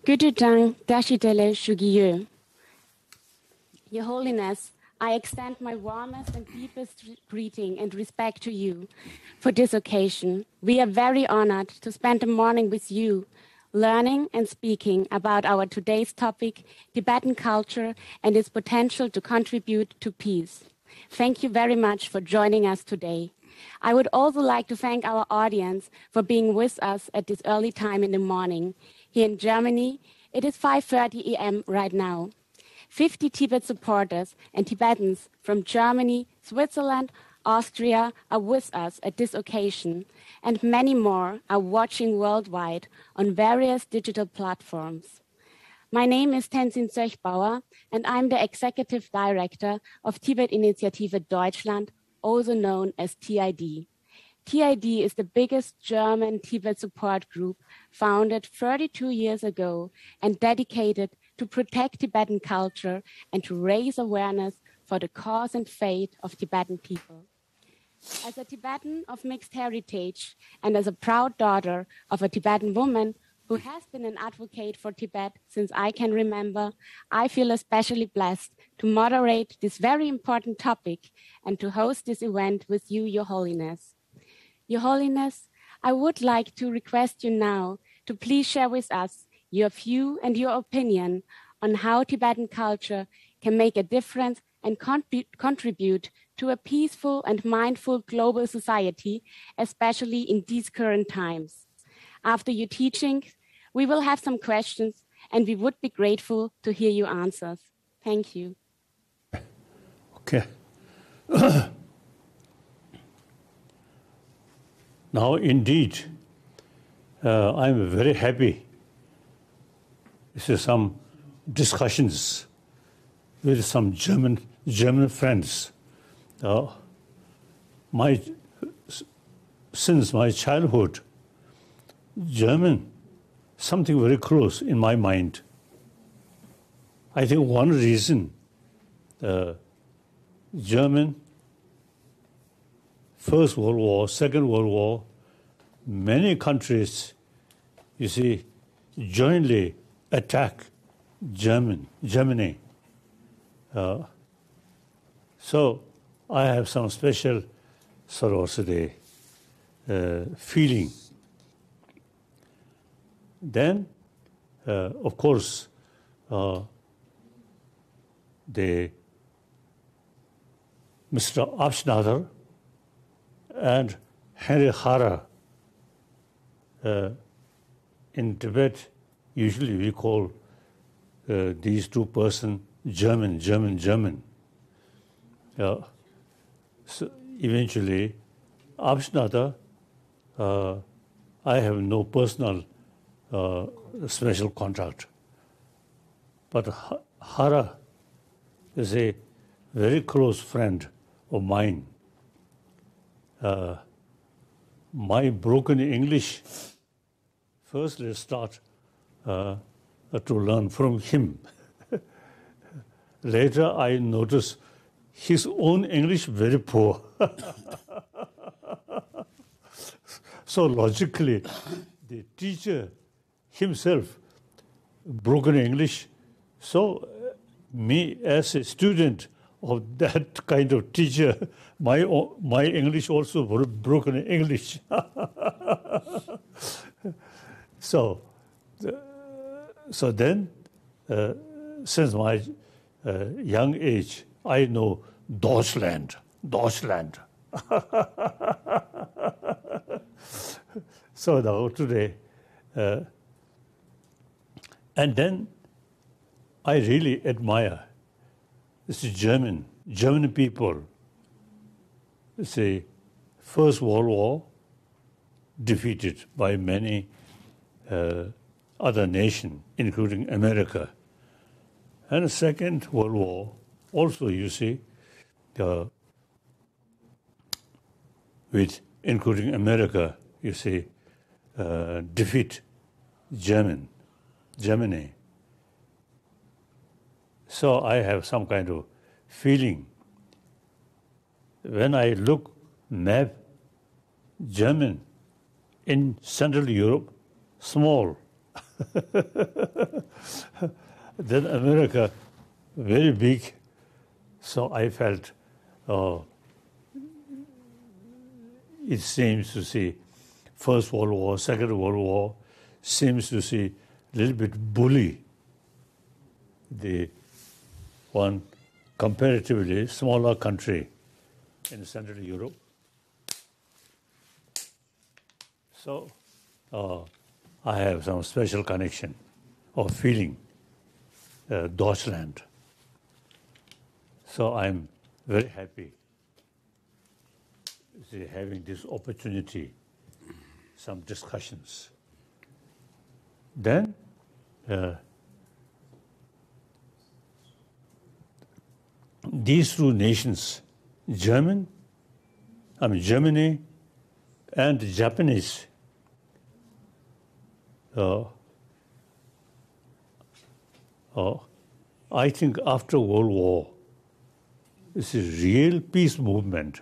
Gütedang Dashidele Shugye. Your Holiness, I extend my warmest and deepest greeting and respect to you for this occasion. We are very honored to spend the morning with you, learning and speaking about our today's topic, Tibetan culture and its potential to contribute to peace. Thank you very much for joining us today. I would also like to thank our audience for being with us at this early time in the morning. Here in Germany, it is 5:30 a.m. right now. 50 Tibet supporters and Tibetans from Germany, Switzerland, Austria are with us at this occasion, and many more are watching worldwide on various digital platforms. My name is Tenzin Söchbauer, and I'm the Executive Director of Tibet Initiative Deutschland, also known as TID. TID is the biggest German Tibet support group founded 32 years ago and dedicated to protect Tibetan culture and to raise awareness for the cause and fate of Tibetan people. As a Tibetan of mixed heritage and as a proud daughter of a Tibetan woman who has been an advocate for Tibet since I can remember, I feel especially blessed to moderate this very important topic and to host this event with you, Your Holiness. Your Holiness, I would like to request you now to please share with us your view and your opinion on how Tibetan culture can make a difference and contribute to a peaceful and mindful global society, especially in these current times. After your teaching, we will have some questions and we would be grateful to hear your answers. Thank you. Okay. Now, indeed, I'm very happy. This is some discussions with some German friends. Since my childhood, German, something very close in my mind. I think one reason, German, First World War, Second World War, many countries, you see, jointly attack Germany. So I have some special sort of feeling. Then, of course, the Mr. Abschnatter and Henry Hara, in Tibet, usually we call these two persons German. So eventually, Abschnatter, I have no personal special contact. But Hara is a very close friend of mine. My broken English, first let's start to learn from him. Later I noticed his own English very poor. So logically, the teacher himself, broken English, so me as a student of that kind of teacher, my English also broken English. So then, since my young age, I know Deutschland. So now today, and then I really admire this German people. Say, First World War, defeated by many other nations, including America. And the Second World War, also, you see, with including America, you see, defeat Germany. So I have some kind of feeling. When I look map, German in Central Europe, small. Then America, very big. So I felt, it seems to see First World War, Second World War, seems to see a little bit bully the one comparatively smaller country in Central Europe. So I have some special connection or feeling, Deutschland. So I'm very happy having this opportunity, some discussions. Then these two nations, Germany and Japanese, I think after World War, this is real peace movement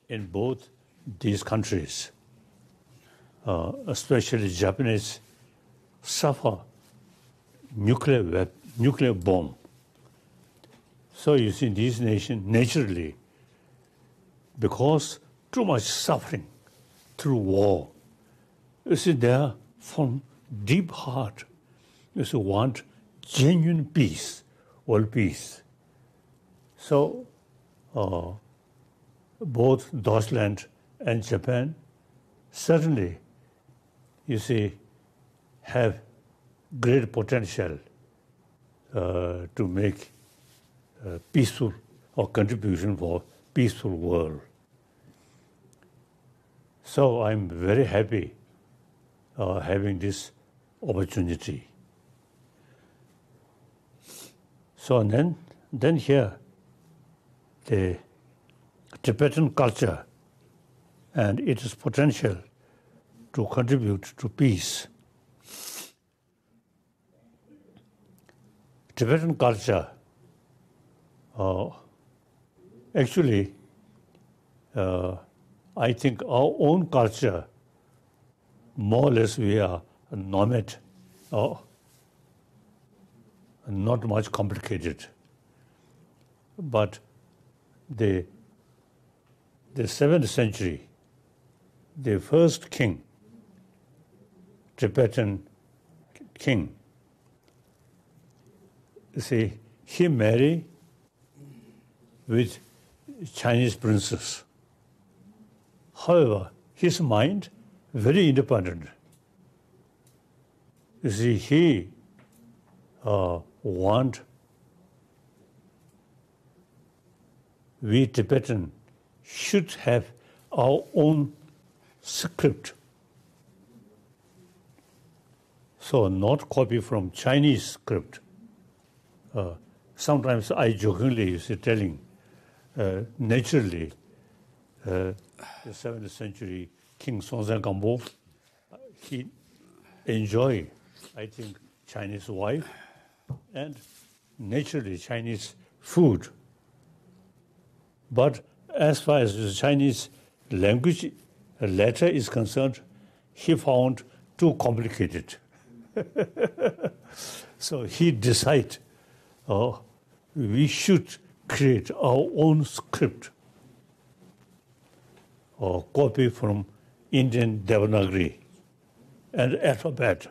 in both these countries, especially Japanese suffer nuclear bomb. So you see these nations naturally, because too much suffering through war, you see they are from deep heart, you see want genuine peace, world peace. So both Deutschland and Japan certainly, you see, have great potential to make peaceful or contribution for peaceful world. So I'm very happy having this opportunity. So then here, the Tibetan culture and its potential to contribute to peace. Tibetan culture, actually, I think our own culture, more or less we are nomad, not much complicated. But the 7th century, the first king, Tibetan king, see, he married with Chinese princess. However, his mind very independent. You see, he want we Tibetan should have our own script. So not copy from Chinese script. Sometimes I jokingly telling, naturally, the 7th century King Songtsen Gampo, he enjoy, I think, Chinese wife and naturally Chinese food. But as far as the Chinese language letter is concerned, he found too complicated. So he decided, we should create our own script or copy from Indian Devanagari and alphabet.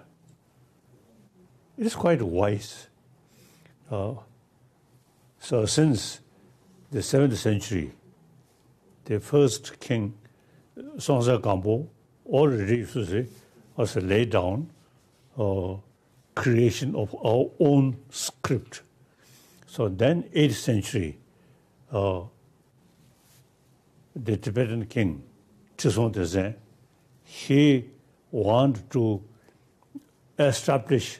It is quite wise. So since the 7th century, the first king, Songtsen Gampo, already was laid down creation of our own script. So then 8th century, the Tibetan king, Chisung Tse, he wanted to establish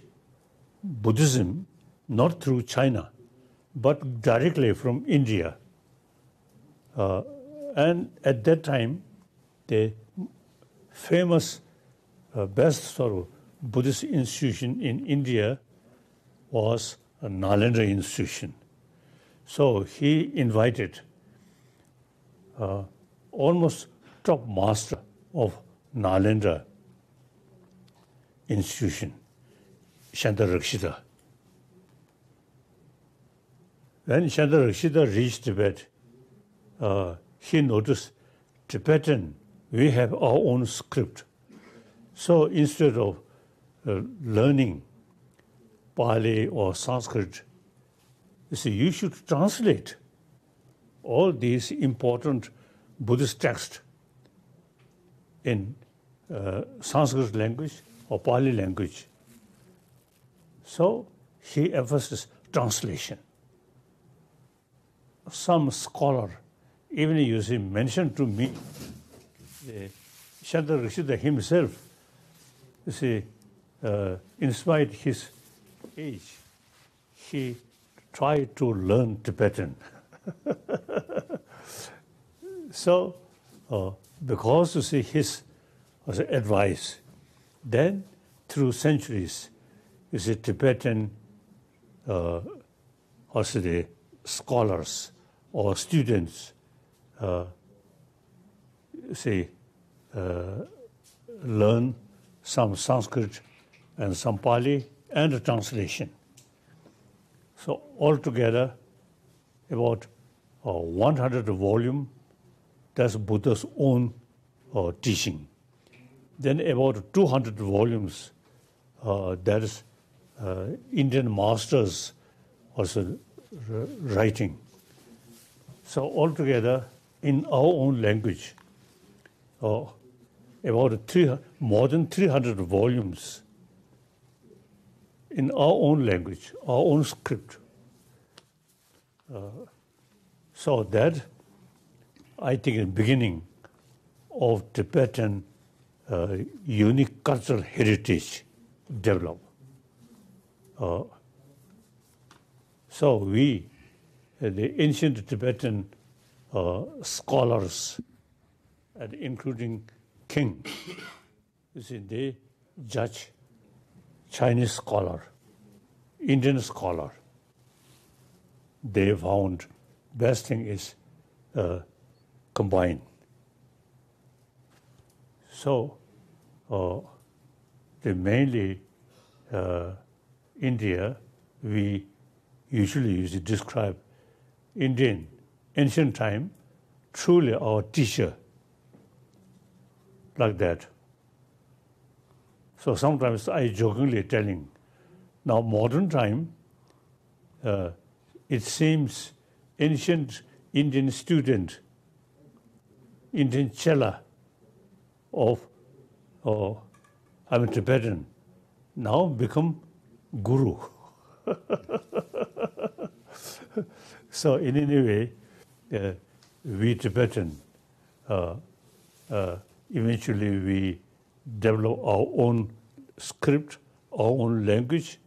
Buddhism not through China, but directly from India. And at that time, the famous best sort of Buddhist institution in India was a Nalanda institution. So he invited almost top master of Nalanda institution, Shanta Rakshita. When Shanta Rakshita reached Tibet, he noticed Tibetan, we have our own script. So instead of learning Pali or Sanskrit, you see, you should translate all these important Buddhist texts in Sanskrit language or Pali language. So he emphasized translation. Some scholar, even you see, mentioned to me, Shanta Rakshita himself, you see, in spite of his age, he tried to learn Tibetan. So, because you see his advice, then through centuries, you see Tibetan, also the scholars or students, learn some Sanskrit and some Pali and a translation. So altogether, about 100 volume, that's Buddha's own teaching. Then about 200 volumes, that is Indian masters also writing. So altogether, in our own language, about more than 300 volumes in our own language, our own script. So that, I think, is the beginning of Tibetan unique cultural heritage develop. So we, the ancient Tibetan scholars, and including king, you see, they judge Chinese scholar, Indian scholar. They found best thing is combine. So they mainly India, we usually use to describe Indian ancient time, truly our teacher, like that. So sometimes I jokingly telling, now modern time, it seems ancient Indian student, Indian chela of, I'm a Tibetan, now become guru. So in any way, we Tibetan, eventually we develop our own script, our own language,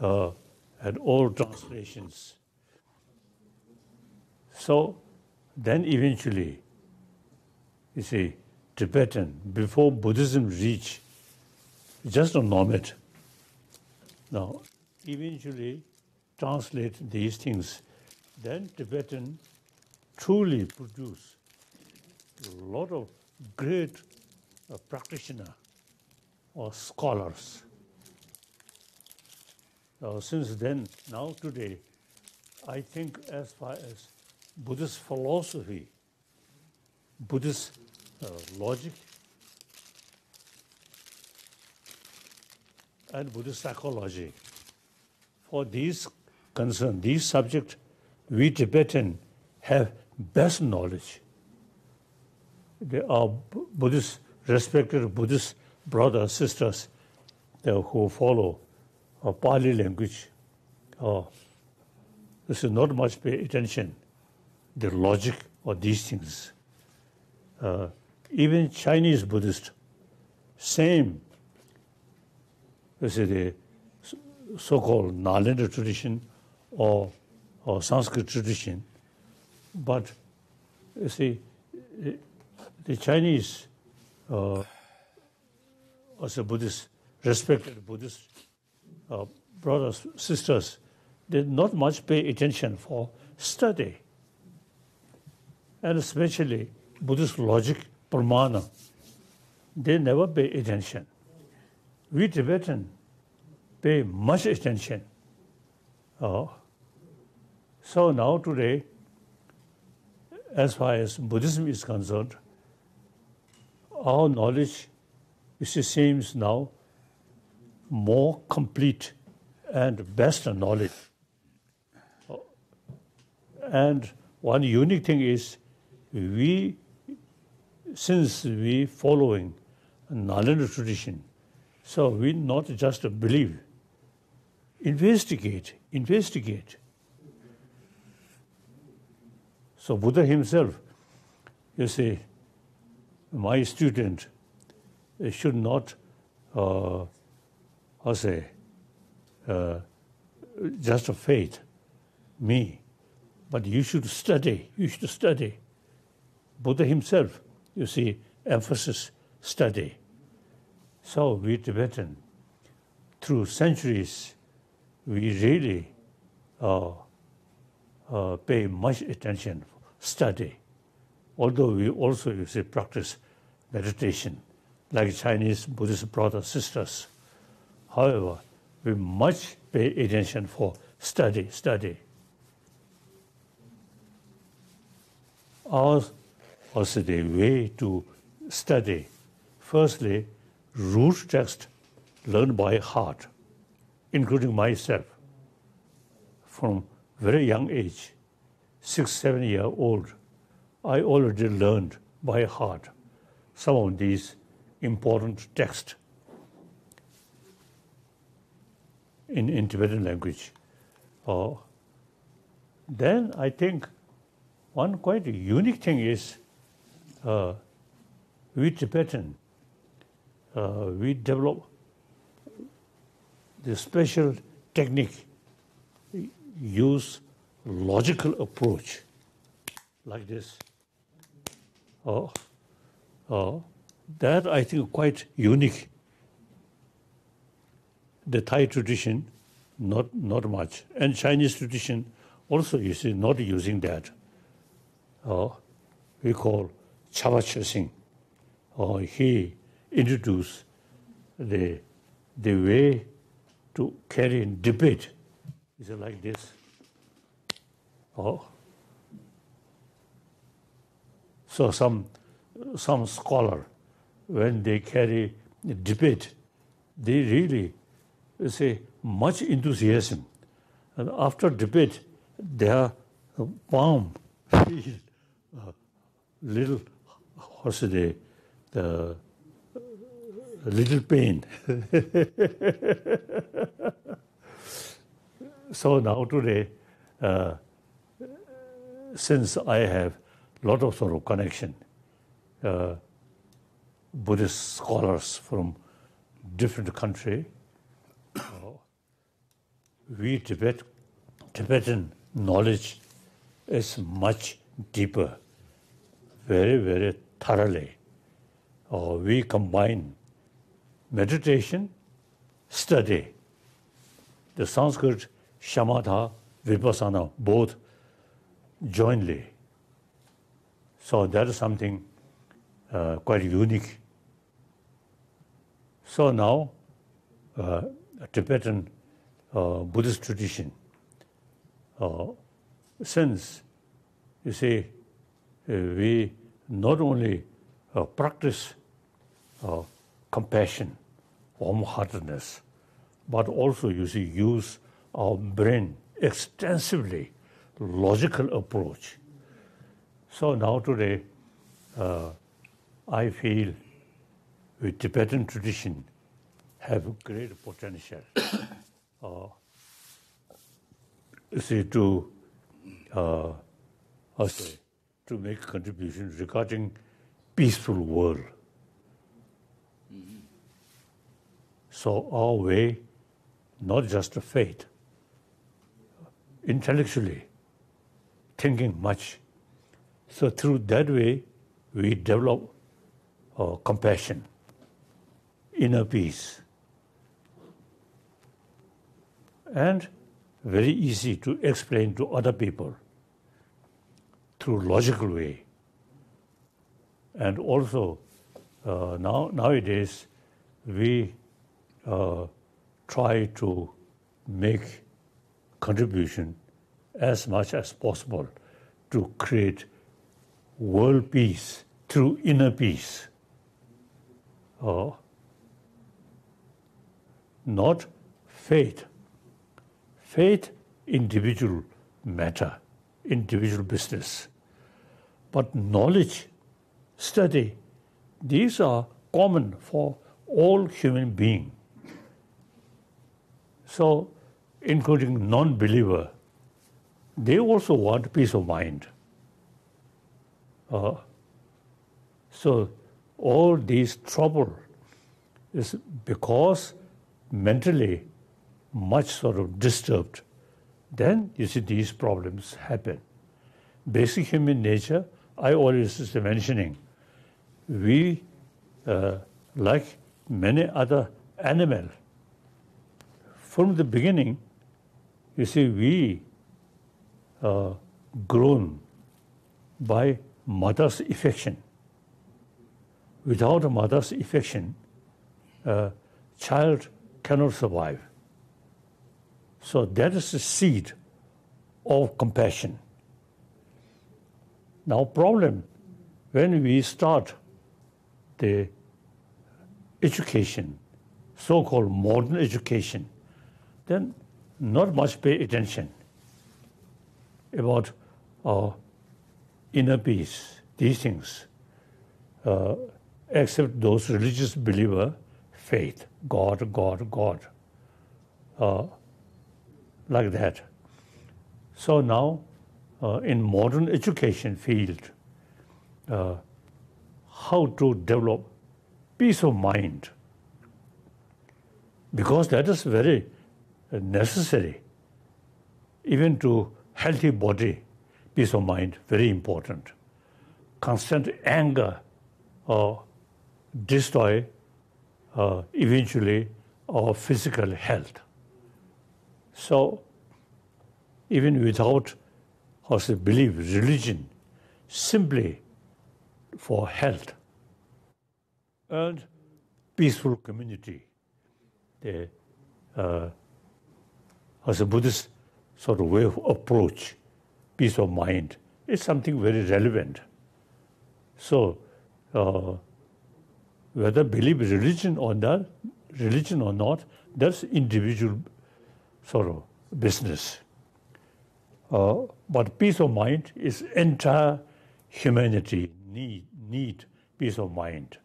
and all translations. So then eventually, you see, Tibetan, before Buddhism reached, just a nomad. Now, eventually translate these things. Then Tibetan truly produce a lot of great practitioners or scholars. Since then, now today, I think as far as Buddhist philosophy, Buddhist logic, and Buddhist psychology, for these concerns, these subjects, we Tibetan have best knowledge. There are Buddhist, respected Buddhist brothers, sisters who follow Pali language. This is not much pay attention, the logic of these things. Even Chinese Buddhists same, the so-called Nalanda tradition or Sanskrit tradition, but you see, the Chinese, as a Buddhist, respected Buddhist brothers, sisters, did not much pay attention for study, and especially Buddhist logic, pramana. They never pay attention. We Tibetan pay much attention. So now today, as far as Buddhism is concerned, our knowledge seems now more complete and best knowledge. And one unique thing is, since we following Nalanda tradition, so we not just believe, investigate. So Buddha himself, you see, my student should not, just faith me, but you should study. Buddha himself, you see, emphasis study. So we Tibetan, through centuries, we really pay much attention, study. Although we also, you see, practice meditation, like Chinese Buddhist brothers, sisters. However, we much pay attention for study. Ours also the way to study. Firstly, root text learned by heart, including myself. From very young age, 6-7 years old, I already learned by heart some of these important texts in Tibetan language. Then I think one quite unique thing is we Tibetan, we develop the special technique, use logical approach like this. That I think quite unique. The Thai tradition, not much, and Chinese tradition also, you see, not using that. We call Chava Chasing. He introduced the way to carry in debate. Is it like this? So some scholar, when they carry a debate, they really say much enthusiasm. And after debate, their palm feel little, the little pain. So now today, since I have a lot of sort of connection, Buddhist scholars from different countries, we Tibetan knowledge is much deeper, very, very thoroughly. We combine meditation, study, the Sanskrit, shamatha, vipassana, both jointly. So that is something quite unique. So now, Tibetan Buddhist tradition, since, you see, we not only practice compassion, warm-heartedness, but also, you see, use our brain extensively, logical approach. So now today, I feel with Tibetan tradition have great potential. See, to make contribution regarding peaceful world. So our way, not just a faith, intellectually, thinking much. So through that way, we develop compassion, inner peace. And very easy to explain to other people through logical way. And also, nowadays, we try to make contribution as much as possible to create world peace through inner peace. Not faith. Faith, individual matter, individual business. But knowledge, study, these are common for all human beings. So, including non-believer, they also want peace of mind. So, all these trouble is because mentally much sort of disturbed. Then you see these problems happen. Basic human nature, I always was mentioning, we, like many other animals, from the beginning, you see, we grown by mother's affection. Without a mother's affection, child cannot survive. So that is the seed of compassion. Now, problem, when we start the education, so-called modern education, then not much pay attention about inner peace, these things, except those religious believer, faith, God, like that. So now, in modern education field, how to develop peace of mind, because that is very necessary, even to healthy body, peace of mind, very important. Constant anger destroy eventually our physical health. So even without belief, religion, simply for health and peaceful community, as a Buddhist sort of way of approach, peace of mind, is something very relevant. So whether believe religion or not, that's individual sort of business. But peace of mind is entire humanity need peace of mind.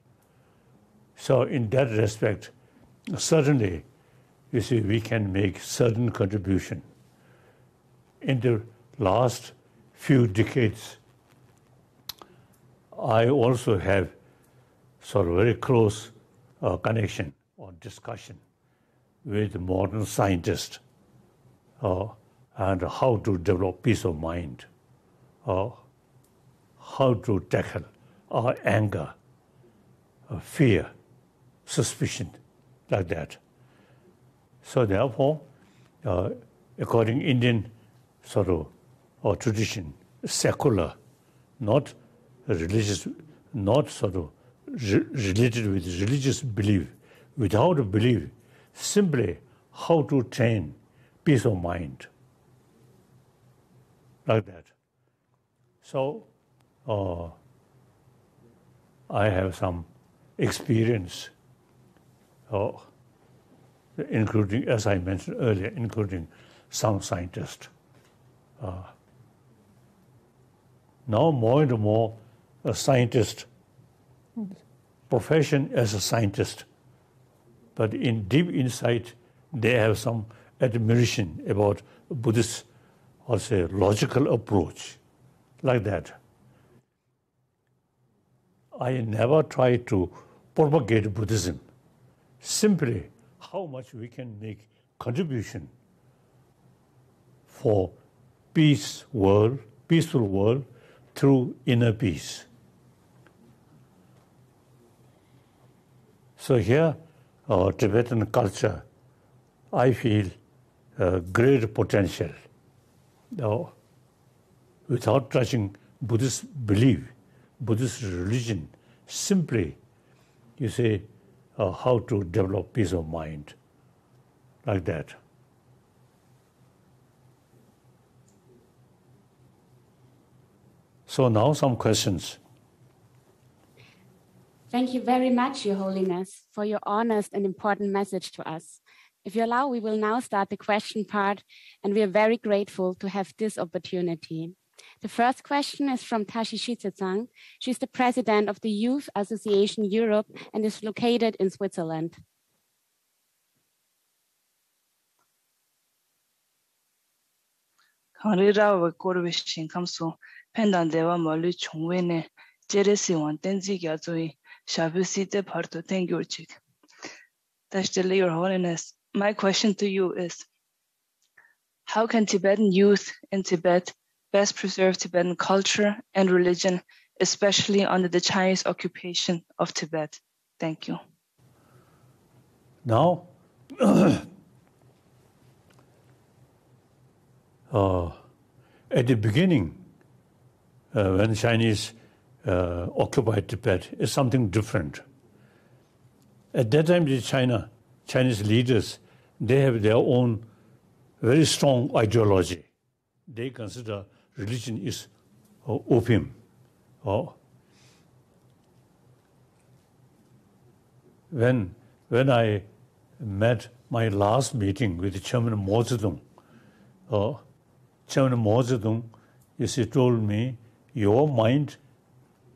So in that respect, certainly, you see, we can make certain contribution. In the last few decades, I also have sort of very close connection or discussion with modern scientists and how to develop peace of mind, how to tackle our anger, fear, suspicion, like that. So therefore, according Indian sort of or tradition, secular, not religious, not sort of related with religious belief, without a belief, simply how to train peace of mind, like that. So I have some experience, including, as I mentioned earlier, including some scientists. Now more and more a scientist, profession as a scientist, but in deep insight, they have some admiration about Buddhist, or say, logical approach, like that. I never try to propagate Buddhism, simply how much we can make contribution for peaceful world through inner peace. So here, Tibetan culture, I feel great potential. Now, without touching Buddhist belief, Buddhist religion, simply you say how to develop peace of mind, like that. So now some questions. Thank you very much, Your Holiness, for your honest and important message to us. If you allow, we will now start the question part, and we are very grateful to have this opportunity. The first question is from Tashi Shitsang. She's the president of the Youth Association Europe and is located in Switzerland. Kanrira korwishin kamsu pendandewa malu chungwene jeresi wan tenzi gyazoi shabusite parto tengyurchik. Tashtele, Your Holiness, my question to you is, how can Tibetan youth in Tibet best preserve Tibetan culture and religion, especially under the Chinese occupation of Tibet? Thank you. Now, at the beginning, when Chinese occupied Tibet, is something different. At that time, the Chinese leaders, they have their own very strong ideology. They consider religion is opium. When I met my last meeting with Chairman Mao Zedong, Chairman Mao Zedong, he told me, your mind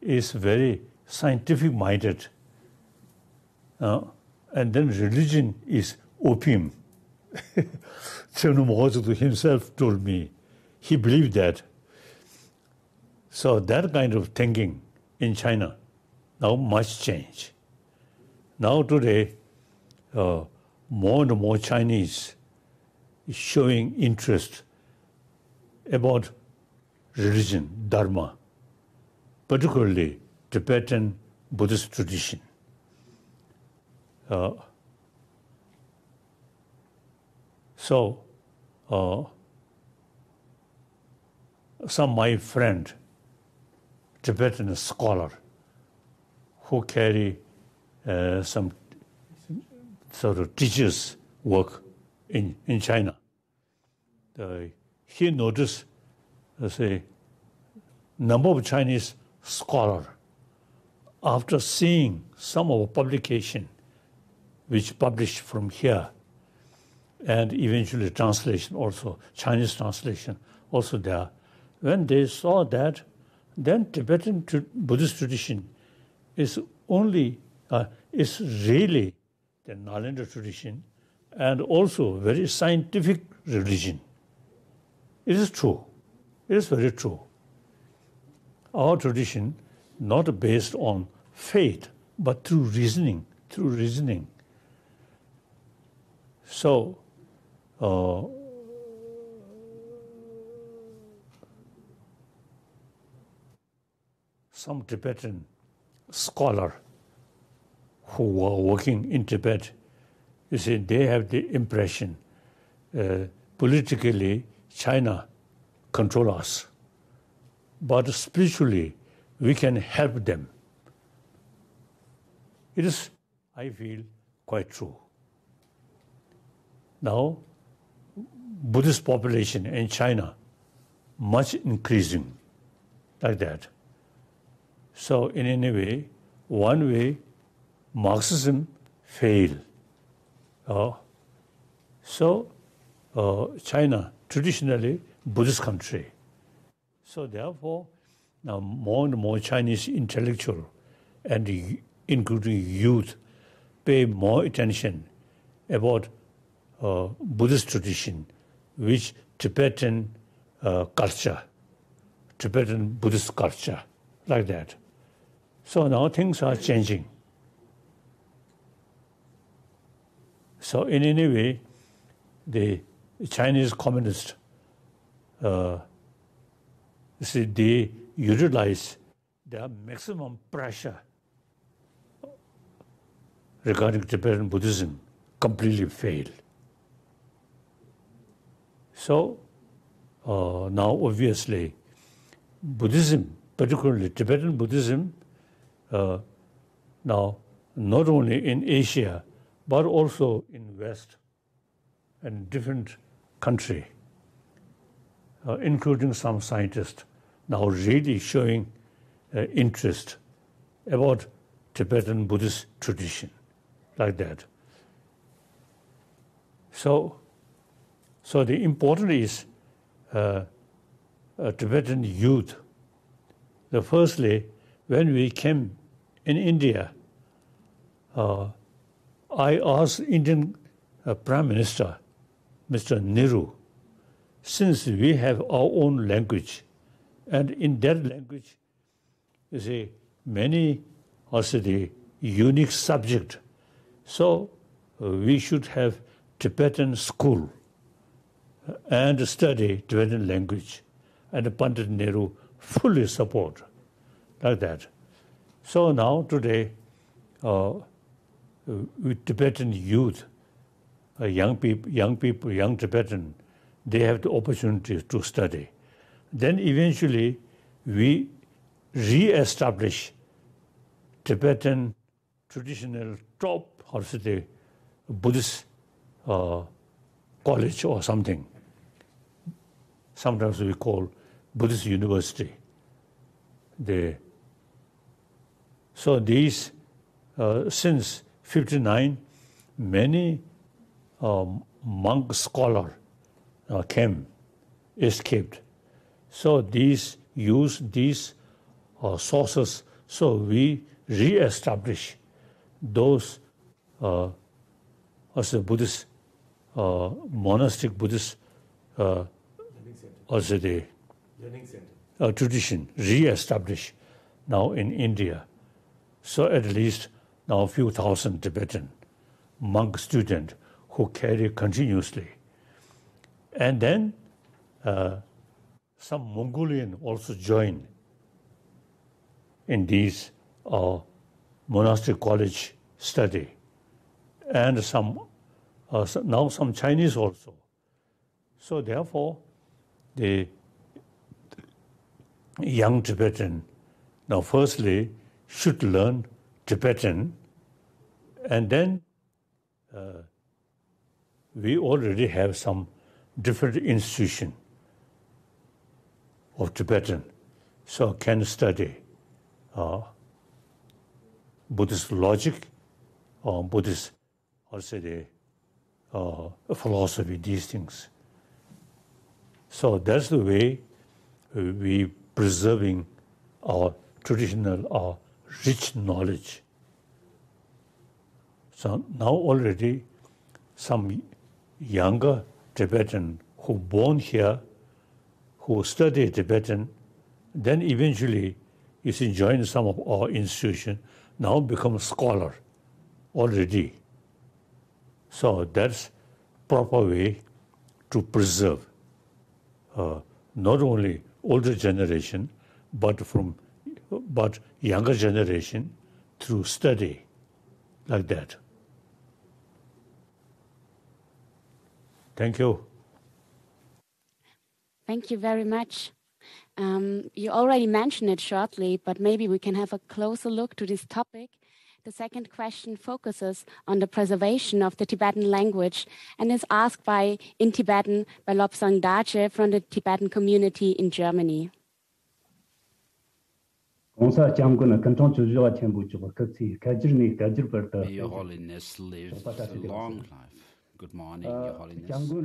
is very scientific-minded, and then religion is opium. Chairman Mao Zedong himself told me, he believed that. So that kind of thinking in China, now much change. Now today, more and more Chinese is showing interest about religion, Dharma, particularly Tibetan Buddhist tradition. So, some my friend, Tibetan scholar, who carry some sort of teachers' work in China, he noticed, say, number of Chinese scholars, after seeing some of the publication which published from here, and eventually translation also, Chinese translation also there, when they saw that, then Tibetan Buddhist tradition is only, is really the Nalanda tradition and also very scientific religion. It is true. It is very true. Our tradition not based on faith, but through reasoning, So, some Tibetan scholar who were working in Tibet, you see, they have the impression politically China control us, but spiritually we can help them. It is, I feel, quite true. Now, Buddhist population in China much increasing like that. So in any way, one way, Marxism failed. China, traditionally Buddhist country. So therefore, now more and more Chinese intellectual and including youth pay more attention about Buddhist tradition, which Tibetan culture, Tibetan Buddhist culture, like that. So now things are changing. So in any way, the Chinese communists, they utilize their maximum pressure regarding Tibetan Buddhism, completely failed. So now obviously Buddhism, particularly Tibetan Buddhism, now not only in Asia, but also in West and different countries, including some scientists, now really showing interest about Tibetan Buddhist tradition, like that. So the important is Tibetan youth. Firstly, when we came in India, I asked Indian Prime Minister, Mr. Nehru, since we have our own language, and in that language, you see, many also the unique subject, so we should have Tibetan school and study Tibetan language, and Pandit Nehru fully support, like that. So now today, with Tibetan youth, young people, young Tibetan, they have the opportunity to study. Then eventually, we re-establish Tibetan traditional top, how to say, Buddhist college or something. Sometimes we call Buddhist university. So these, since 1959, many monk scholars escaped. So these use these sources. So we re-establish those as a Buddhist monastic Buddhist also the tradition re-established now in India. So at least now a few thousand Tibetan monk students who carry continuously. And then some Mongolian also join in these monastic college study. And now some Chinese also. So therefore, the young Tibetan now firstly should learn Tibetan, and then we already have some different institution of Tibetan, so can study Buddhist logic or Buddhist, also the philosophy, these things. So that's the way we preserving our traditional, our rich knowledge. So now already some younger Tibetan who born here, who study Tibetan, then eventually you see join some of our institution, now become a scholar already. So that's proper way to preserve not only older generation, but younger generation through study, like that. Thank you. Thank you very much. You already mentioned it shortly, but maybe we can have a closer look to this topic. The second question focuses on the preservation of the Tibetan language and is asked in Tibetan by Lobsang Dache from the Tibetan community in Germany. May Your Holiness live a long life. Good morning, Your Holiness. For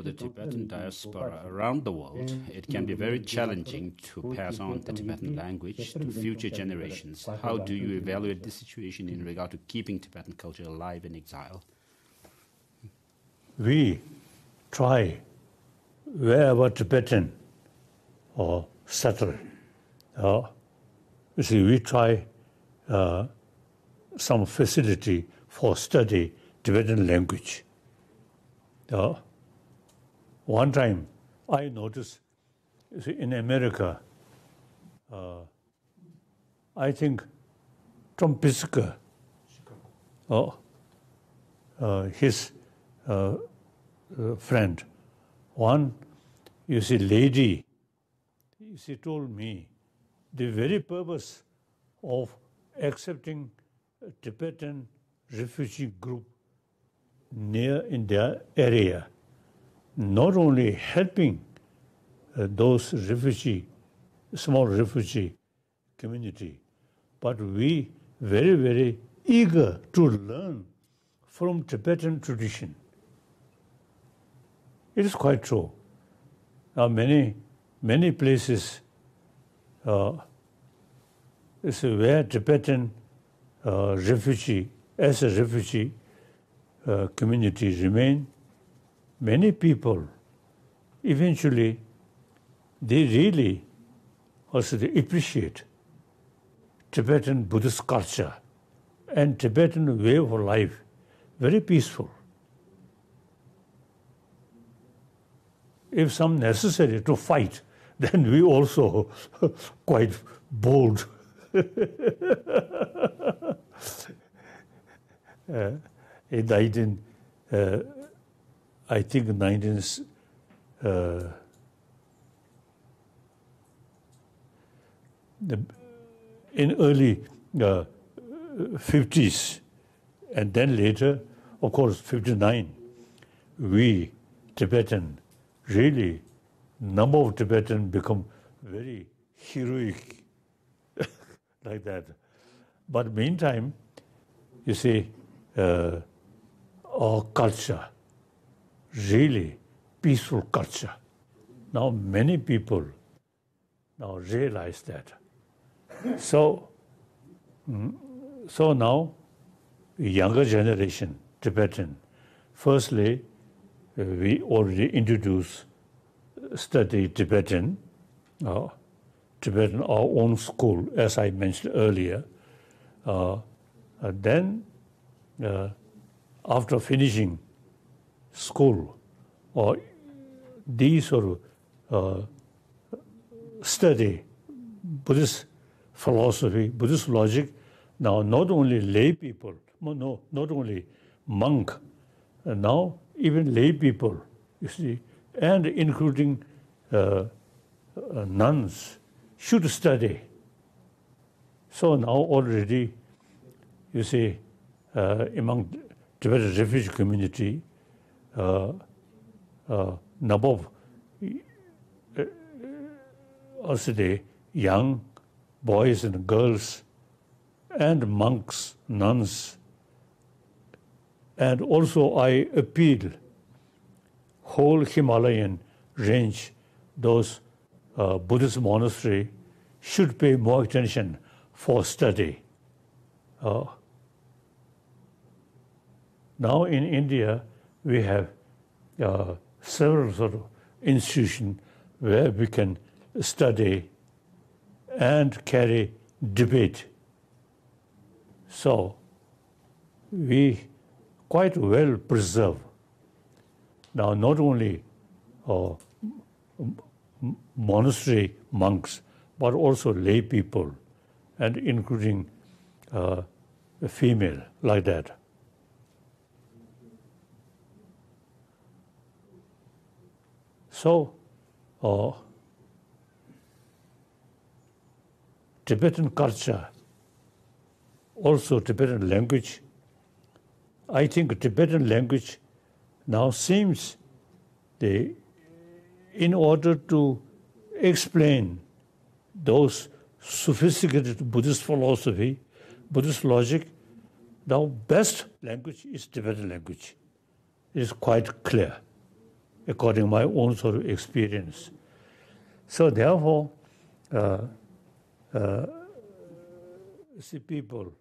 the Tibetan diaspora around the world, it can be very challenging to pass on the Tibetan language to future generations. How do you evaluate this situation in regard to keeping Tibetan culture alive in exile? We try wherever Tibetan or settle. We try some facility for study Tibetan language. One time I noticed in America, I think Tom Pisker, his friend, one, lady, she told me the very purpose of accepting a Tibetan refugee group near in their area, not only helping those small refugee community, but we very, very eager to learn from Tibetan tradition. It is quite true. Now many places where Tibetan refugee community remain, many people eventually they really also appreciate Tibetan Buddhist culture and Tibetan way of life, very peaceful. If some necessary to fight, then we also quite bold. In I think 19 in early 50s, and then later, of course, 59, we Tibetan, really, number of Tibetan become very heroic, like that. But meantime, you see, our culture, really peaceful culture. Now many people now realize that. So now, younger generation, Tibetan, firstly, we already introduced study Tibetan, our own school, as I mentioned earlier. Then, after finishing school, or these sort of study Buddhist philosophy, Buddhist logic, now not only lay people, not only monk, now even lay people, you see, and including nuns, should study. So now already, you see, among Tibetan refugee community, number of also the young boys and girls and monks, nuns. And also I appeal whole Himalayan range, those Buddhist monastery should pay more attention for study. Now in India, we have several sort of institutions where we can study and carry debate. So we quite well preserve. Now not only monastery monks, but also lay people, and including a female, like that. So, Tibetan culture, also Tibetan language, I think Tibetan language now seems in order to explain those sophisticated Buddhist philosophy, Buddhist logic, now best language is Tibetan language. It is quite clear, according to my own sort of experience. So therefore, see people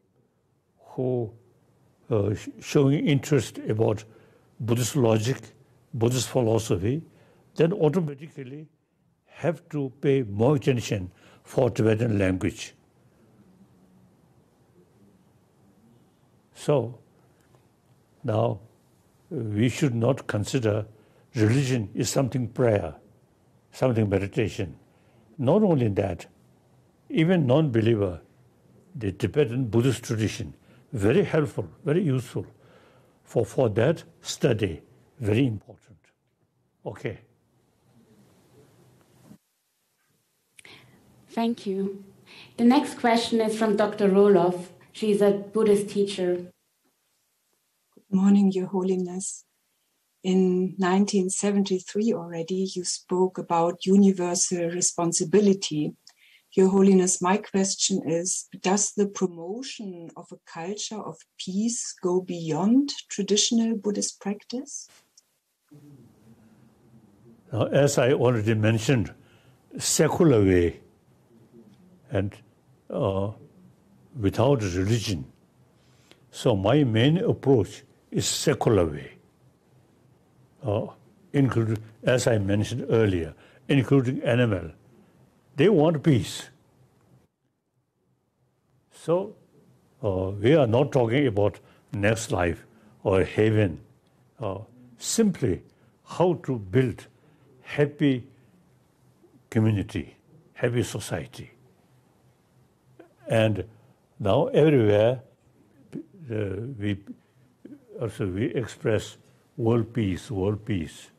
who showing interest about Buddhist logic, Buddhist philosophy, then automatically have to pay more attention for Tibetan language. So, Now, we should not consider religion is something prayer, something meditation. Not only that, even non-believer, the Tibetan Buddhist tradition, very helpful, very useful. For that study, very important. Okay. Thank you. The next question is from Dr. Roloff. She's a Buddhist teacher. Good morning, Your Holiness. In 1973 already, you spoke about universal responsibility. Your Holiness, my question is, does the promotion of a culture of peace go beyond traditional Buddhist practice? Now, as I already mentioned, secular way and without religion. So my main approach is secular way, including, as I mentioned earlier, including animal. They want peace. So we are not talking about next life or heaven. Simply how to build happy community, happy society. And now everywhere we express world peace, world peace.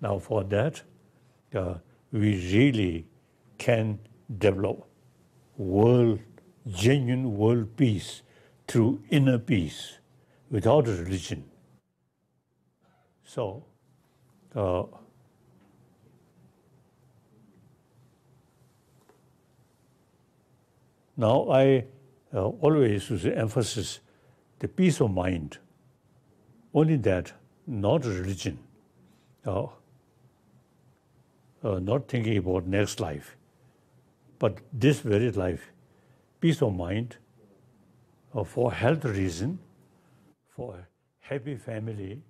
Now for that, we really can develop genuine world peace through inner peace without a religion. So, now I always use the emphasis, the peace of mind. Only that, not religion. Not thinking about next life, but this very life, peace of mind, for health reason, for happy family,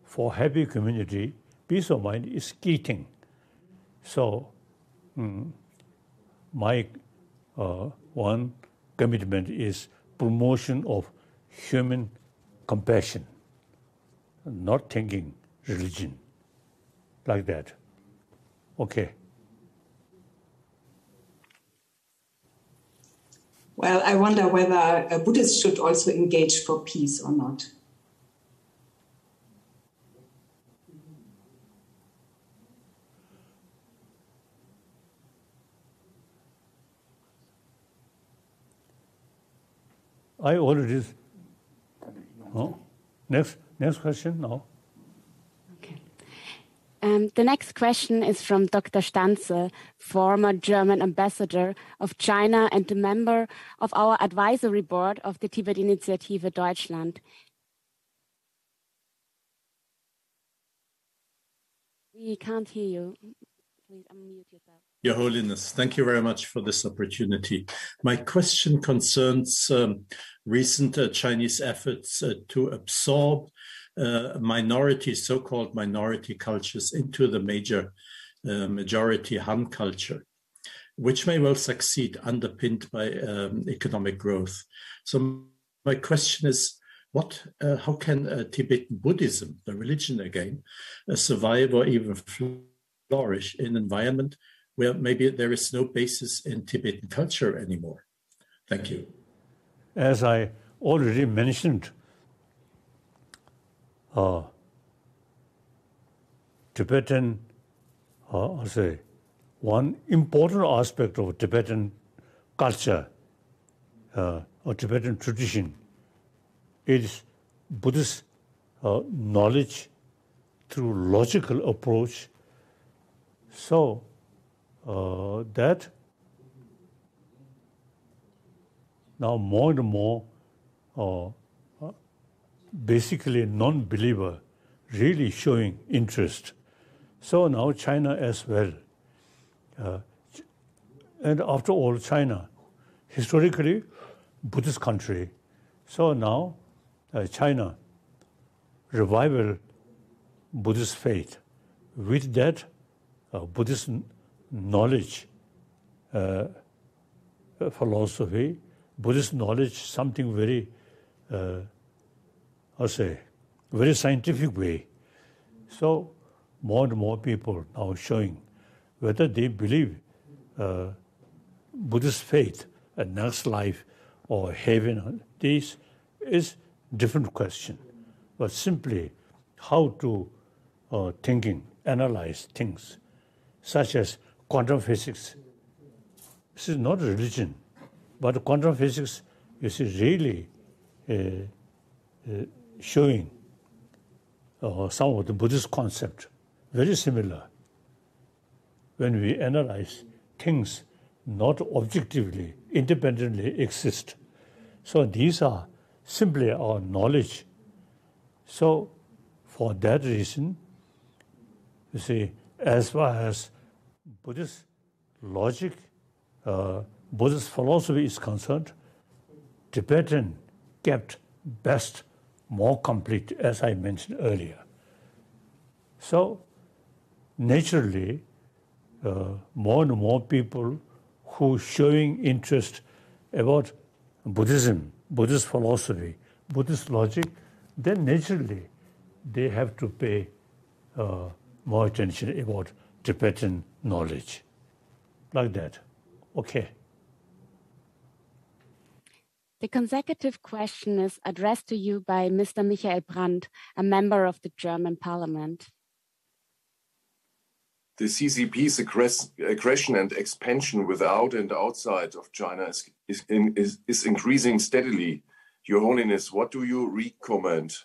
for happy community, peace of mind is key thing. So, my one commitment is promotion of human compassion, not thinking religion, like that. Okay. Well, I wonder whether a Buddhist should also engage for peace or not. I already. Next question. No. Okay. The next question is from Dr. Stanze, former German ambassador of China and a member of our advisory board of the Tibet Initiative Deutschland. We can't hear you. Please unmute yourself. Your Holiness, thank you very much for this opportunity. My question concerns recent Chinese efforts to absorb so-called minority cultures into the majority Han culture, which may well succeed underpinned by economic growth. So my question is, how can Tibetan Buddhism, the religion again, survive or even flourish in an environment where maybe there is no basis in Tibetan culture anymore? Thank you. As I already mentioned, Tibetan, one important aspect of Tibetan culture or Tibetan tradition is Buddhist knowledge through logical approach. So that now more and more basically non-believer really showing interest. So now China as well. And after all, China, historically Buddhist country. So now China, revival Buddhist faith. With that, Buddhist knowledge, philosophy, Buddhist knowledge, something very, very scientific way. So more and more people now showing whether they believe Buddhist faith, a next life or heaven, this is different question. But simply how to thinking, analyze things, such as quantum physics. This is not religion, but quantum physics is really showing some of the Buddhist concept, very similar. When we analyze things not objectively, independently exist. So these are simply our knowledge. So for that reason, you see, as far as Buddhist logic, Buddhist philosophy is concerned, Tibetan kept best, more complete, as I mentioned earlier. So naturally, more and more people who showing interest about Buddhism, Buddhist philosophy, Buddhist logic, then naturally they have to pay more attention about Tibetan knowledge. Like that. Okay. The consecutive question is addressed to you by Mr. Michael Brandt, a member of the German Parliament. The CCP's aggression and expansion without and outside of China is increasing steadily. Your Holiness, what do you recommend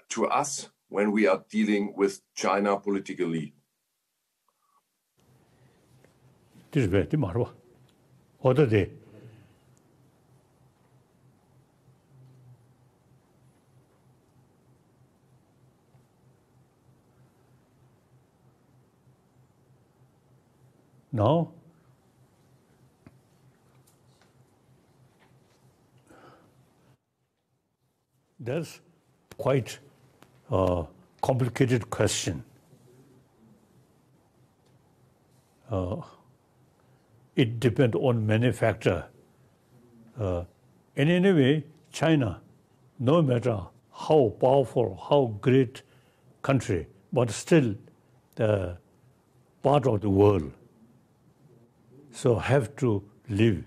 to us when we are dealing with China politically? This is very difficult. Other day. Now, there's quite a complicated question. It depends on many factors. In any way, China, no matter how powerful, how great country, but still the part of the world. So have to live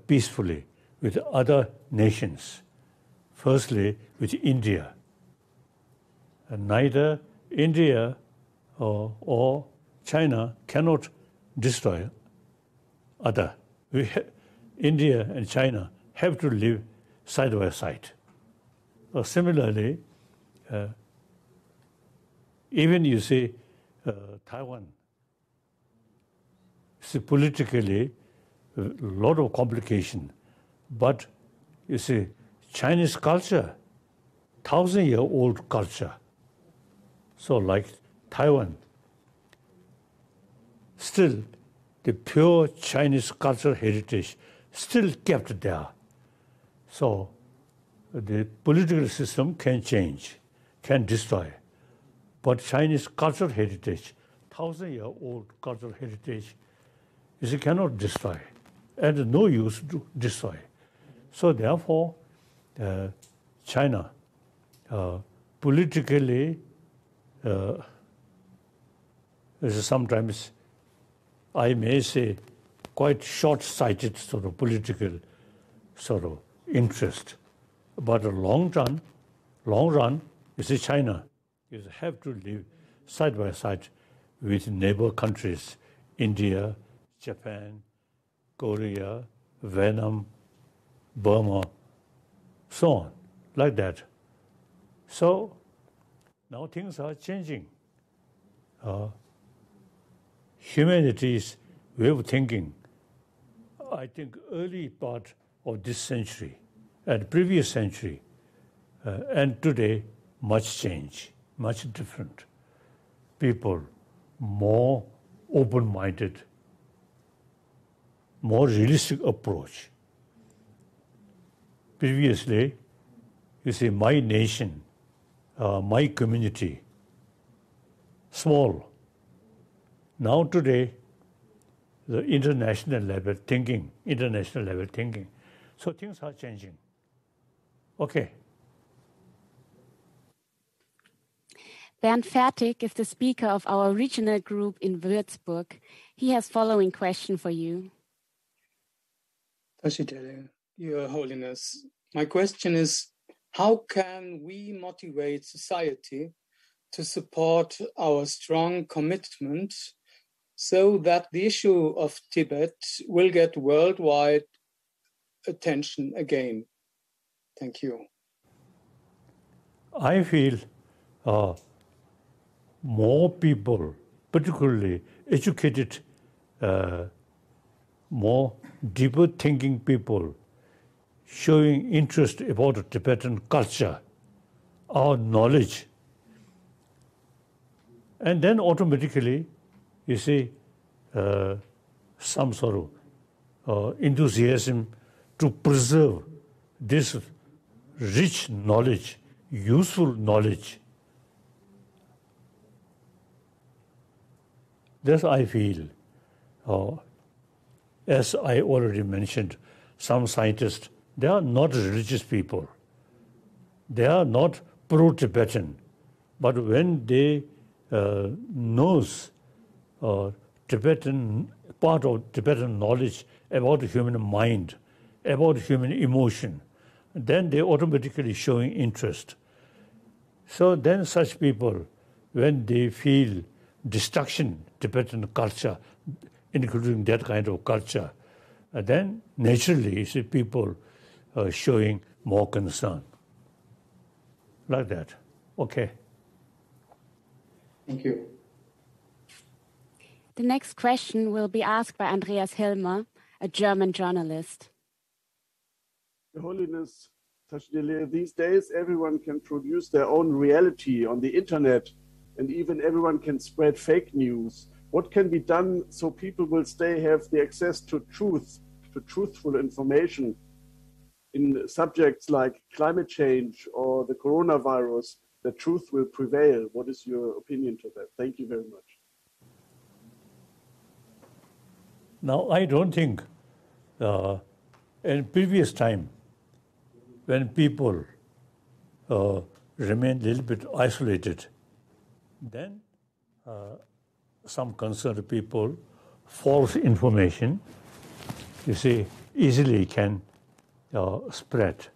peacefully with other nations. Firstly, with India. And neither India or China cannot destroy other. India and China have to live side by side. Similarly, even you see Taiwan, see politically a lot of complication, but you see Chinese culture, 1,000-year-old culture. So like Taiwan, still the pure Chinese cultural heritage still kept there. So the political system can change, can destroy. But Chinese cultural heritage, 1,000-year-old cultural heritage, is cannot destroy, and no use to destroy. So therefore, China politically is sometimes, I may say, quite short-sighted sort of political sort of interest. But long run, you see, China is have to live side by side with neighbor countries, India, Japan, Korea, Vietnam, Burma, so on, like that. So now things are changing. Humanity's way of thinking, I think early part of this century and previous century and today, much change, much different. People more open-minded, more realistic approach. Previously, you see, my nation, my community, small. Now today, the international level thinking. So things are changing. Okay. Bernd Fertig is the speaker of our regional group in Würzburg. He has following question for you. Your Holiness, my question is, how can we motivate society to support our strong commitment so that the issue of Tibet will get worldwide attention again? Thank you. I feel more people, particularly educated, more deeper thinking people, showing interest about the Tibetan culture, our knowledge. And then automatically, you see, some sort of enthusiasm to preserve this rich knowledge, useful knowledge. This I feel. As I already mentioned, some scientists, they are not religious people. They are not pro-Tibetan. But when they knows Tibetan, part of Tibetan knowledge about the human mind, about human emotion, then they automatically showing interest. So then such people, when they feel destruction, Tibetan culture, including that kind of culture, then naturally you see people showing more concern. Like that. Okay. Thank you. The next question will be asked by Andreas Hilmer, a German journalist. Your Holiness, these days everyone can produce their own reality on the internet, and even everyone can spread fake news. What can be done so people will have the access to truth, to truthful information in subjects like climate change or the coronavirus, that truth will prevail? What is your opinion to that? Thank you very much. Now, I don't think in previous time, when people remain a little bit isolated, then some concerned people, false information, you see, easily can spread.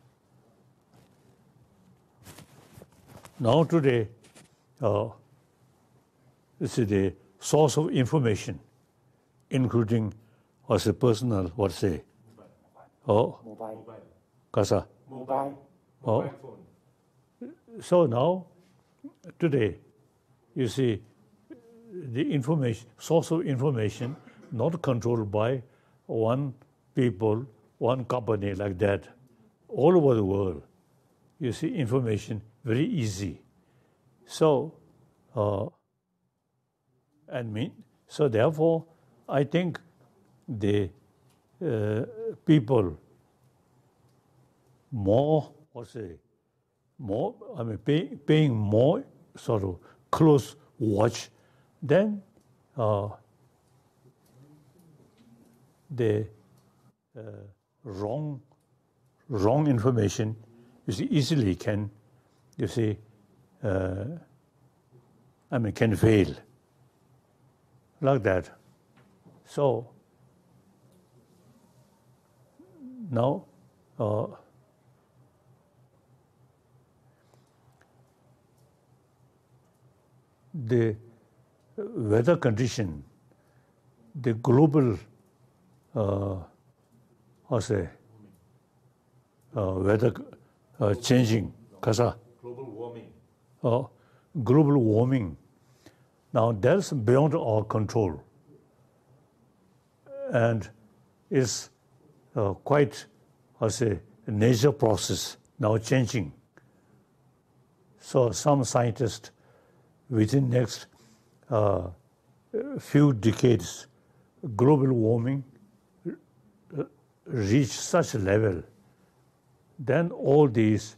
Now today, this is the source of information, including as a personal, mobile. Kasa? Mobile phone. So now, today, you see, the information, source of information, not controlled by one people, one company like that. All over the world, you see information very easy. So, so therefore, I think the people paying more sort of close watch, then the wrong information, you see, easily can, you see, can fail, like that. So now the weather condition, the global weather changing, global warming. Now that's beyond our control, and is quite a nature process now changing. So some scientists, within next few decades, global warming reach such a level, then all these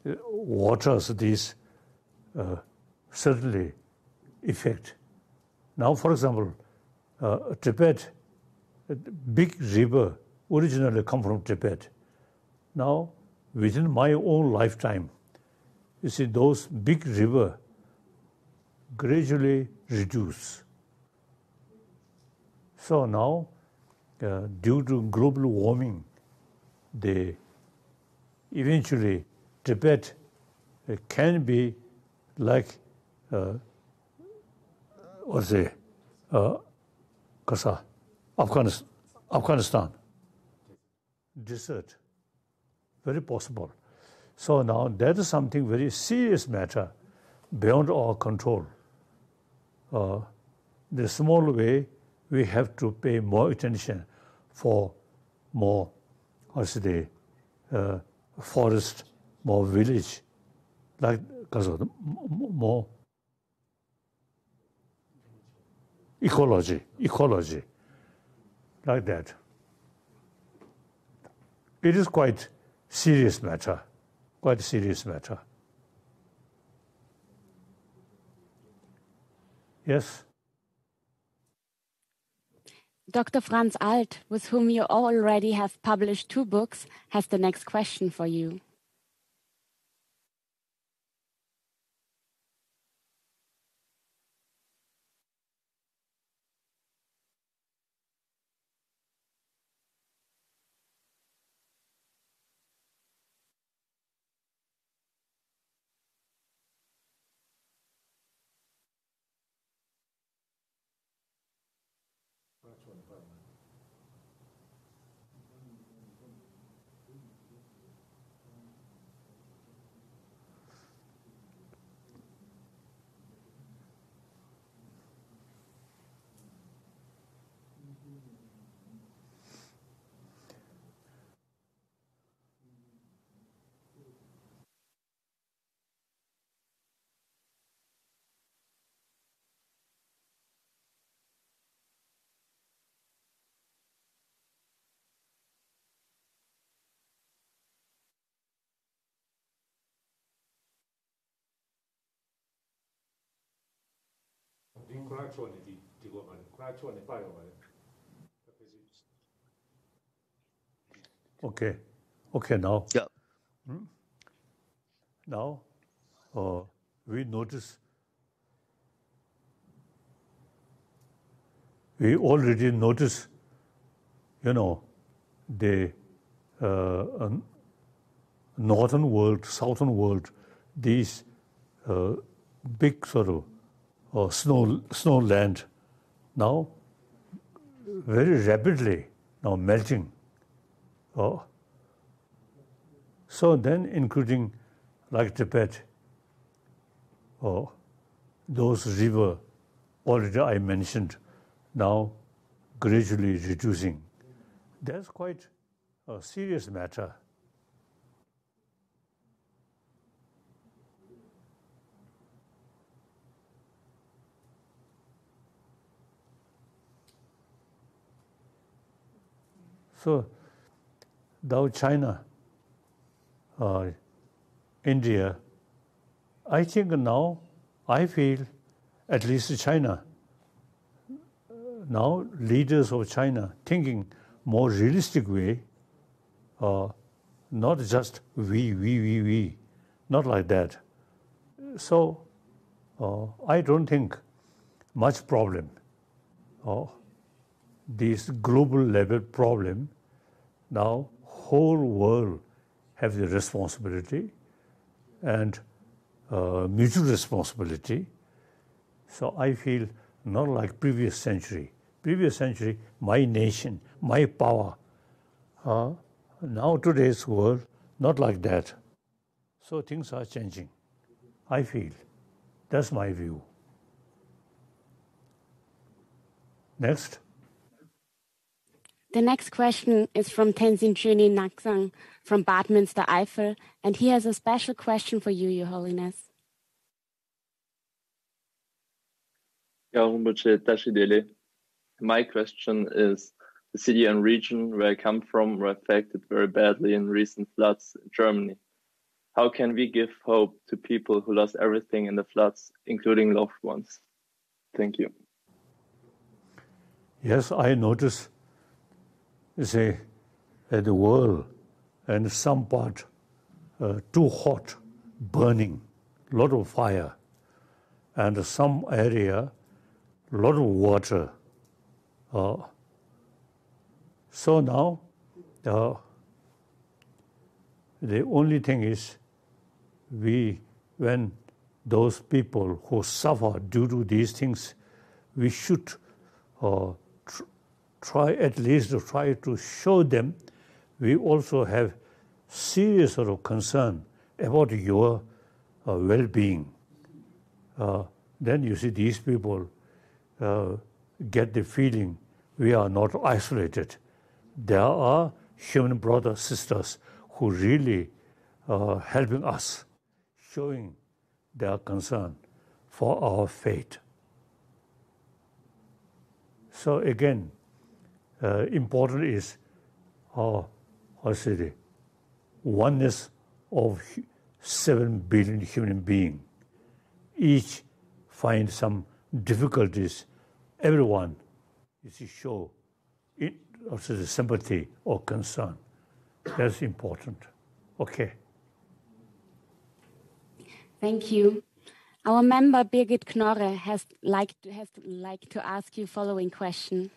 waters, these certainly affect. Now, for example, Tibet, a big river originally come from Tibet. Now, within my own lifetime, you see, those big rivers gradually reduce. So now, due to global warming, eventually Tibet can be like, Afghanistan, desert, very possible. So now that is something very serious matter beyond our control. The small way we have to pay more attention for more, forest, more village, like more ecology, like that. It is quite serious matter. Yes? Dr. Franz Alt, with whom you already have published 2 books, has the next question for you. Okay, now. Yeah. Now, we already notice, the northern world, southern world, these big sort of snow land now very rapidly now melting. So then, including like Tibet, those rivers already I mentioned, now gradually reducing. That's quite a serious matter. So now China, India, I think now I feel, at least China, now leaders of China thinking more realistic way, not just we, not like that. So I don't think much problem. This global level problem, now whole world have the responsibility and mutual responsibility. So I feel not like previous century. Previous century, my nation, my power. Now today's world, not like that. So things are changing, I feel. That's my view. Next. The next question is from Tenzin Chuni Naksang from Bad Münster, Eifel, and he has a special question for you, Your Holiness. My question is, the city and region where I come from were affected very badly in recent floods in Germany. How can we give hope to people who lost everything in the floods, including loved ones? Thank you. Yes, I notice, that the world and some part too hot, burning, lot of fire, and some area, lot of water. So now, the only thing is, when those people who suffer due to these things, we should try to show them we also have serious sort of concern about your well-being. Then you see these people get the feeling we are not isolated. There are human brothers, sisters who really helping us, showing their concern for our fate. So again, important is the oneness of 7 billion human beings. Each find some difficulties. Everyone is to show it also the sympathy or concern. That's important. Okay. Thank you. Our member Birgit Knorre has like to ask you following question.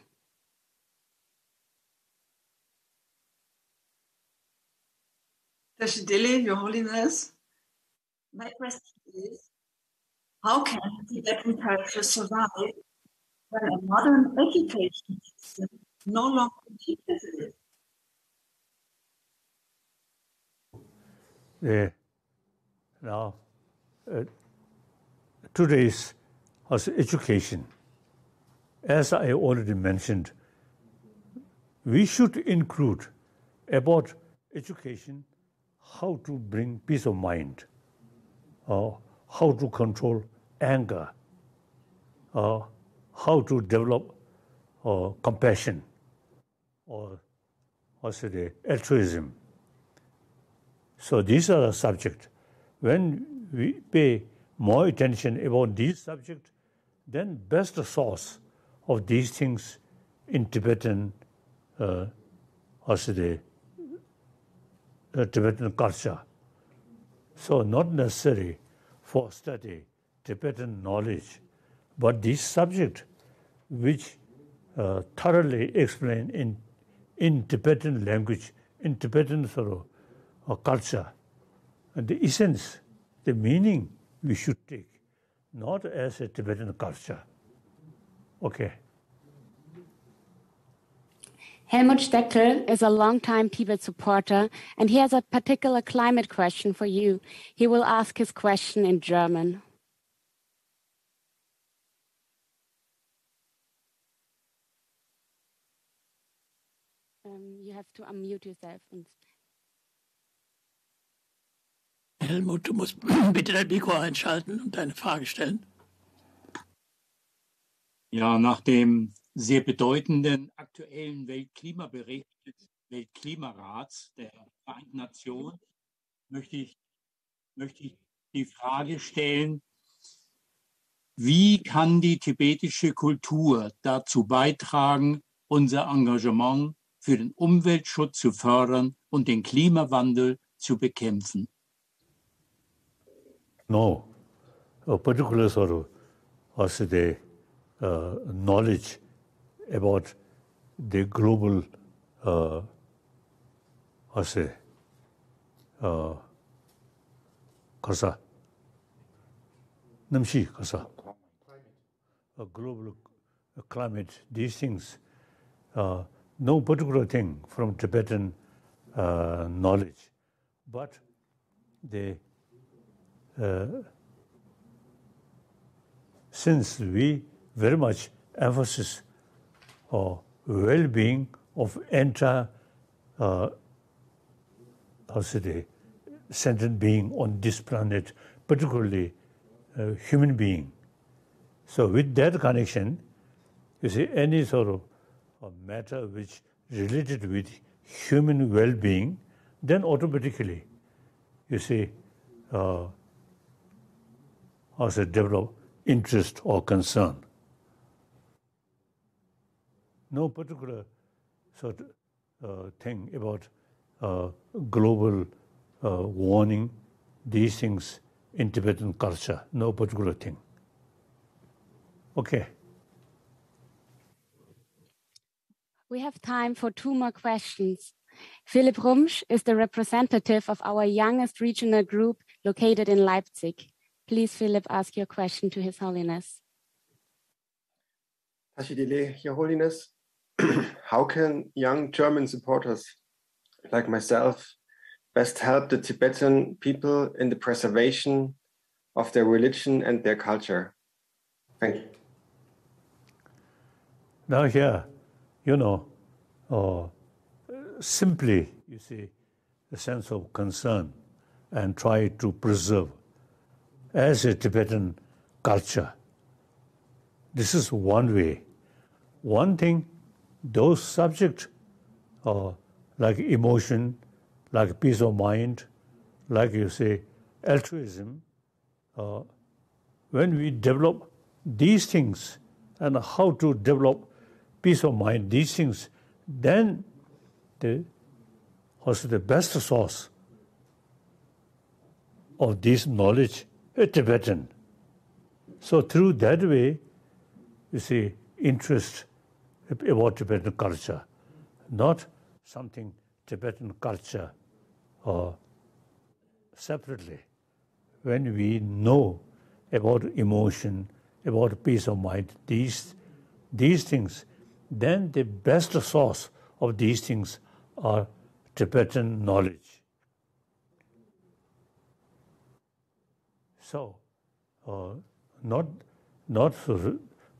Tashidele, Your Holiness, my question is, how can Tibetan culture survive when a modern education system no longer teaches it? Now, today's education, as I already mentioned, we should include about education how to bring peace of mind, how to control anger, how to develop compassion, or also the altruism. So these are the subjects. When we pay more attention about these subjects, then best source of these things in Tibetan, also the Tibetan culture. So not necessary for study Tibetan knowledge, but this subject which thoroughly explained in Tibetan language, in Tibetan sort of culture, and the essence, the meaning we should take, not as a Tibetan culture. Okay. Helmut Steckel is a longtime Tibet supporter, and he has a particular climate question for you. He will ask his question in German. You have to unmute yourself. Helmut, du musst bitte dein Mikro einschalten und deine Frage stellen. Ja, nach dem sehr bedeutenden aktuellen Weltklimabericht des Weltklimarats der Vereinten Nationen möchte ich die Frage stellen, wie kann die tibetische Kultur dazu beitragen, unser Engagement für den Umweltschutz zu fördern und den Klimawandel zu bekämpfen? No, a particular sort of also the knowledge about the global kasa namshi kasa a global climate, these things, no particular thing from Tibetan knowledge, but the since we very much emphasis on well-being of entire sentient being on this planet, particularly human being. So with that connection, you see, any sort of matter which related with human well-being, then automatically, you see, also develop interest or concern. No particular sort of thing about global warning these things in Tibetan culture, no particular thing. Okay. We have time for 2 more questions. Philipp Rumsch is the representative of our youngest regional group located in Leipzig. Please, Philipp, ask your question to His Holiness. Your Holiness, how can young German supporters like myself best help the Tibetan people in the preservation of their religion and their culture? Thank you. Now here, simply, you see, a sense of concern and try to preserve as a Tibetan culture. This is one way. One thing, those subjects like emotion, like peace of mind, like you say, altruism, when we develop these things and how to develop peace of mind, these things, then also the best source of this knowledge is Tibetan. So through that way, you see, interest about Tibetan culture, not something Tibetan culture separately. When we know about emotion, about peace of mind, these things, then the best source of these things are Tibetan knowledge. So, not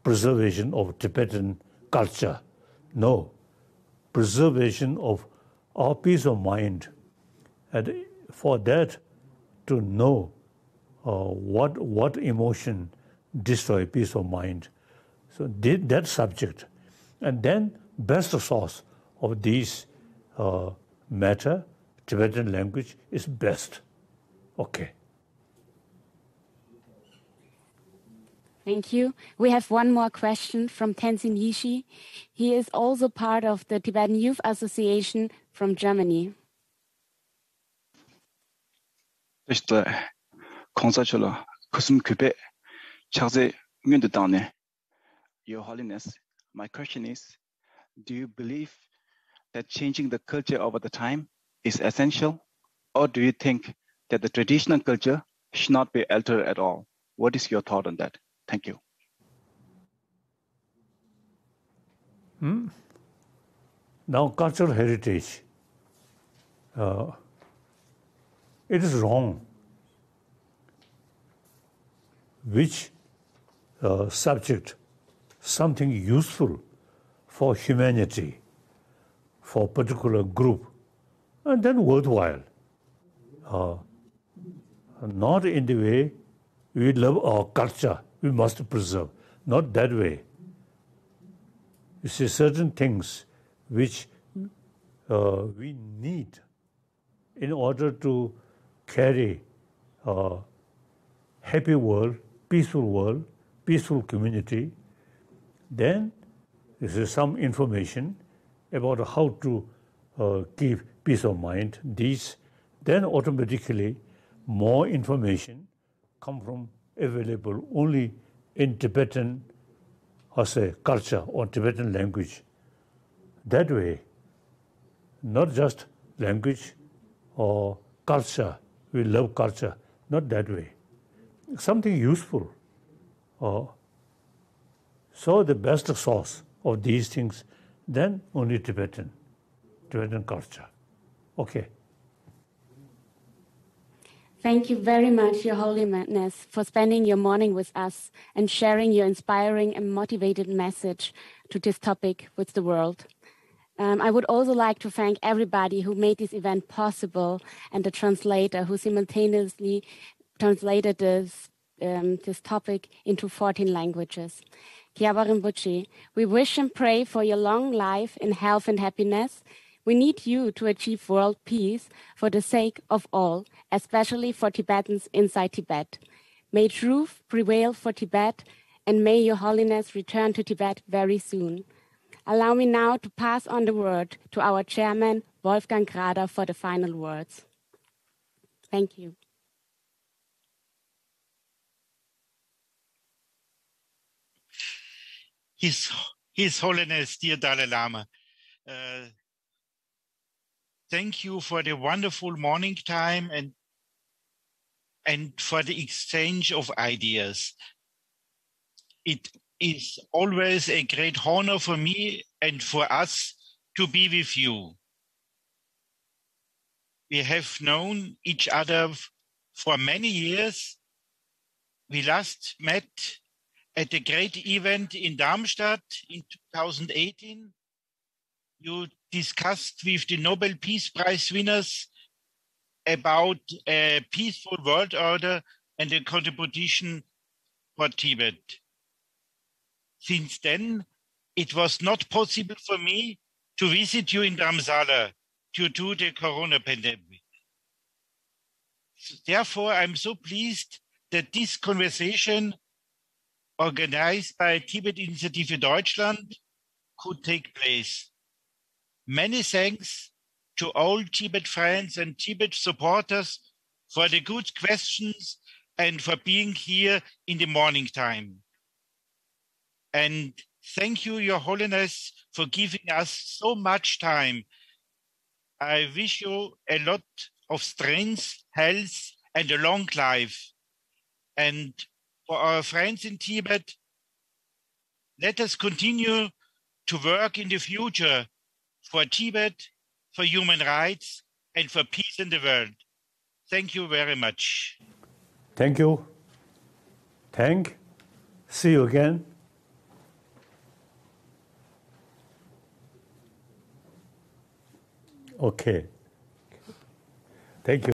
preservation of Tibetan culture, no, preservation of our peace of mind, and for that to know what emotion destroy peace of mind. So that subject, and then best source of these matter, Tibetan language is best. Okay. Thank you. We have one more question from Tenzin Yishi. He is also part of the Tibetan Youth Association from Germany. Your Holiness, my question is, do you believe that changing the culture over the time is essential? Or do you think that the traditional culture should not be altered at all? What is your thought on that? Thank you. Now, cultural heritage, it is wrong. Which subject, something useful for humanity, for a particular group, and then worthwhile. Not in the way we love our culture, we must preserve. Not that way. You see, certain things which we need in order to carry a happy world, peaceful community, then this is some information about how to keep peace of mind. Then automatically more information come from available only in Tibetan culture or Tibetan language. That way, not just language or culture, we love culture, not that way. Something useful. So the best source of these things, then only Tibetan culture. Okay. Thank you very much, Your Holiness, for spending your morning with us and sharing your inspiring and motivated message to this topic with the world. I would also like to thank everybody who made this event possible and the translator who simultaneously translated this topic into 14 languages. Khyaba Rinpoche, we wish and pray for your long life in health and happiness. We need you to achieve world peace for the sake of all, especially for Tibetans inside Tibet. May truth prevail for Tibet, and may Your Holiness return to Tibet very soon. Allow me now to pass on the word to our chairman, Wolfgang Grader, for the final words. Thank you. His Holiness, dear Dalai Lama, thank you for the wonderful morning time and for the exchange of ideas. It is always a great honor for me and for us to be with you. We have known each other for many years. We last met at a great event in Darmstadt in 2018. You discussed with the Nobel Peace Prize winners about a peaceful world order and a contribution for Tibet. Since then, it was not possible for me to visit you in Dharamsala due to the corona pandemic. Therefore, I'm so pleased that this conversation organized by Tibet Initiative Deutschland could take place. Many thanks to all Tibet friends and Tibet supporters for the good questions and for being here in the morning time. And thank you, Your Holiness, for giving us so much time. I wish you a lot of strength, health, and a long life. And for our friends in Tibet, let us continue to work in the future for Tibet, for human rights, and for peace in the world. Thank you very much. Thank you. See you again. Okay. Thank you.